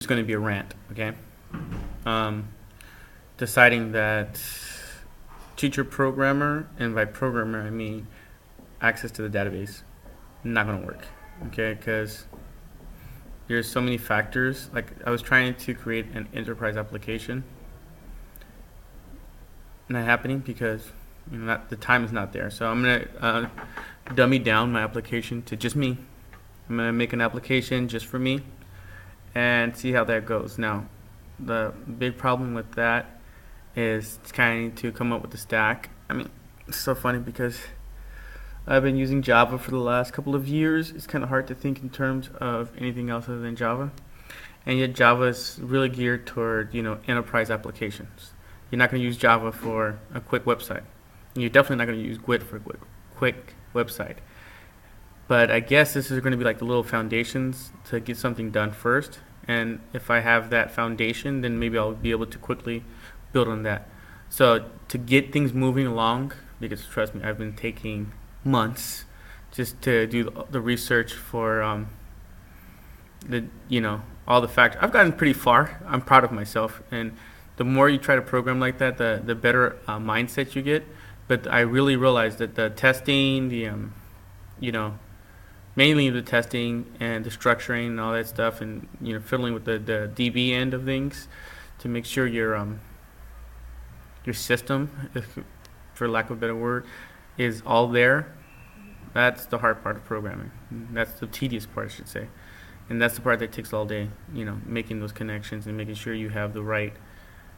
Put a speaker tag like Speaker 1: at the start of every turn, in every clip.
Speaker 1: it's going to be a rant, okay? Um, Deciding that teacher programmer, and by programmer I mean access to the database, not going to work, okay? Because there's so many factors. Like I was trying to create an enterprise application, not happening because the time is not there. So I'm gonna dummy down my application to just me. I'm gonna make an application just for me and see how that goes. Now, the big problem with that is trying to come up with the stack. I mean, it's so funny because I've been using Java for the last couple of years. It's kind of hard to think in terms of anything else other than Java. And yet Java is really geared toward, enterprise applications. You're not going to use Java for a quick website. You're definitely not going to use Git for a quick website. But I guess this is going to be like the little foundations to get something done first. And if I have that foundation, then maybe I'll be able to quickly build on that. So to get things moving along, because trust me, I've been taking months just to do the research for all the factors. I've gotten pretty far. I'm proud of myself. And the more you try to program like that, the better mindset you get. But I really realized that the testing, mainly the testing and the structuring and all that stuff, and fiddling with the DB end of things to make sure your system, if, for lack of a better word, is all there. That's the hard part of programming. That's the tedious part, I should say, and that's the part that takes all day. Making those connections and making sure you have the right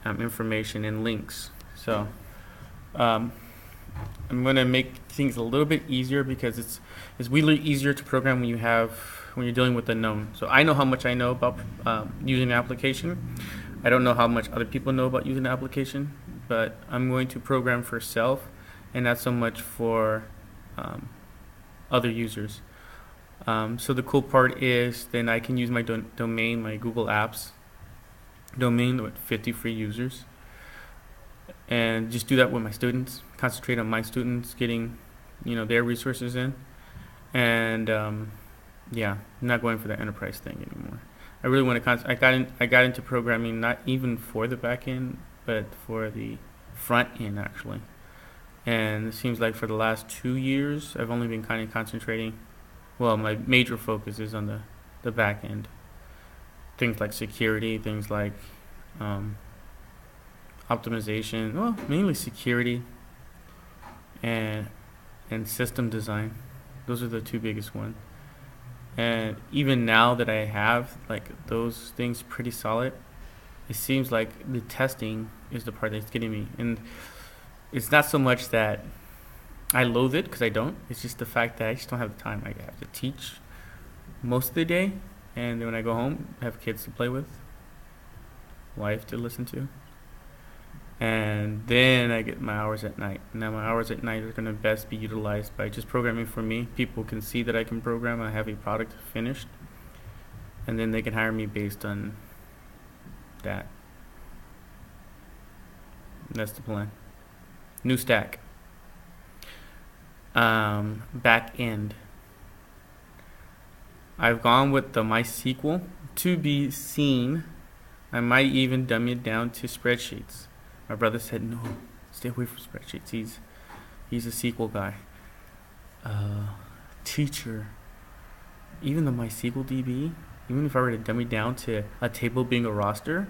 Speaker 1: information and links. So I'm going to make things a little bit easier because it's really easier to program when you're dealing with the known. So I know how much I know about using an application. I don't know how much other people know about using an application, but I'm going to program for self and not so much for other users. So the cool part is then I can use my domain, my Google Apps domain with 50 free users, and just do that with my students. Concentrate on my students getting, their resources in, and I'm not going for that enterprise thing anymore. I really want to. I got into programming not even for the back end, but for the front end actually. And it seems like for the last 2 years, I've only been kind of concentrating. Well, my major focus is on the back end. Things like security, things like optimization. Well, mainly security and system design. Those are the two biggest ones. And even now that I have like those things pretty solid, it seems like the testing is the part that's getting me. And it's not so much that I loathe it, because I don't. It's just the fact that I just don't have the time. I have to teach most of the day, and then when I go home, I have kids to play with, wife to listen to, and then I get my hours at night. Now my hours at night are going to best be utilized by just programming for me. People can see that I can program. I have a product finished, and then they can hire me based on that. That's the plan. New stack. Back end. I've gone with the MySQL to be seen. I might even dummy it down to spreadsheets. My brother said, no, stay away from spreadsheets. He's a SQL guy. Teacher. Even the MySQL DB, even if I were to dummy down to a table being a roster,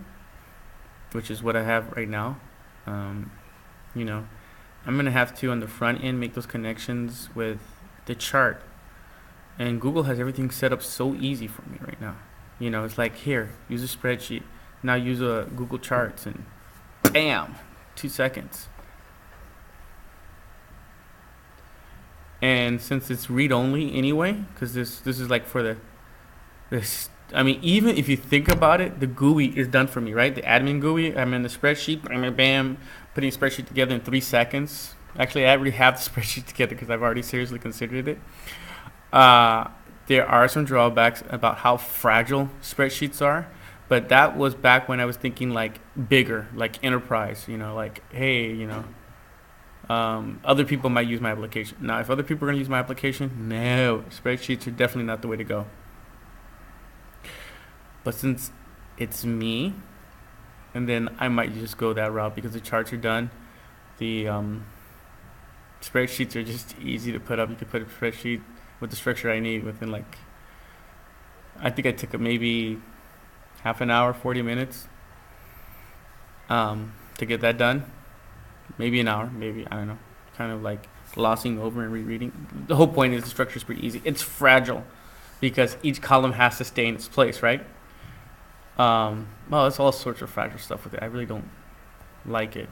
Speaker 1: which is what I have right now, I'm going to have to, on the front end, make those connections with the chart. And Google has everything set up so easy for me right now. It's like, here, use a spreadsheet. Now use a Google Charts, and bam, 2 seconds. And since it's read-only anyway, because this is like for this. I mean, even if you think about it, the GUI is done for me, right? The admin GUI, I'm in the spreadsheet, bam, putting a spreadsheet together in 3 seconds. Actually, I already have the spreadsheet together because I've already seriously considered it. There are some drawbacks about how fragile spreadsheets are, but that was back when I was thinking like bigger, like enterprise, like, hey, other people might use my application. Now, if other people are going to use my application, no, spreadsheets are definitely not the way to go. But since it's me, and then I might just go that route because the charts are done. The spreadsheets are just easy to put up. You could put a spreadsheet with the structure I need within like, I think I took maybe half an hour, 40 minutes to get that done. Maybe an hour, maybe, I don't know. Kind of like glossing over and rereading. The whole point is the structure is pretty easy. It's fragile because each column has to stay in its place, right? Well, it's all sorts of fragile stuff with it. I really don't like it.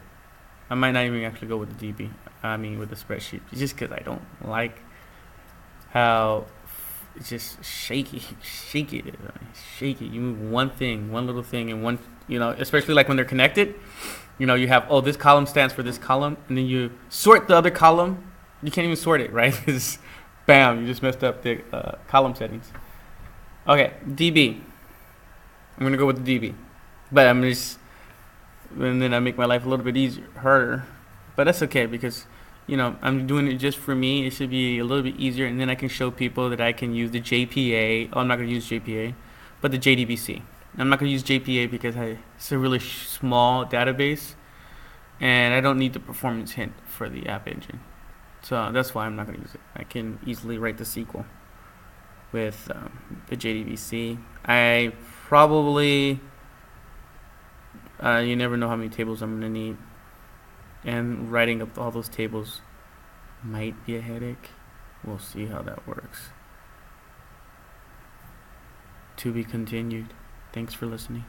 Speaker 1: I might not even actually go with the DB. I mean, with the spreadsheet, just because I don't like how it's just shaky it is. I mean, shaky. You move one thing, one little thing, and one, especially like when they're connected. You have, oh, this column stands for this column, and then you sort the other column. You can't even sort it, right? Because, bam, you just messed up the column settings. Okay, DB. I'm gonna go with the DB, but and then I make my life a little bit harder. But that's okay because, I'm doing it just for me. It should be a little bit easier, and then I can show people that I can use the JPA. Oh, I'm not gonna use JPA, but the JDBC. I'm not gonna use JPA because it's a really small database, and I don't need the performance hint for the app engine. So that's why I'm not gonna use it. I can easily write the SQL with the JDBC. I probably, you never know how many tables I'm going to need. And writing up all those tables might be a headache. We'll see how that works. To be continued. Thanks for listening.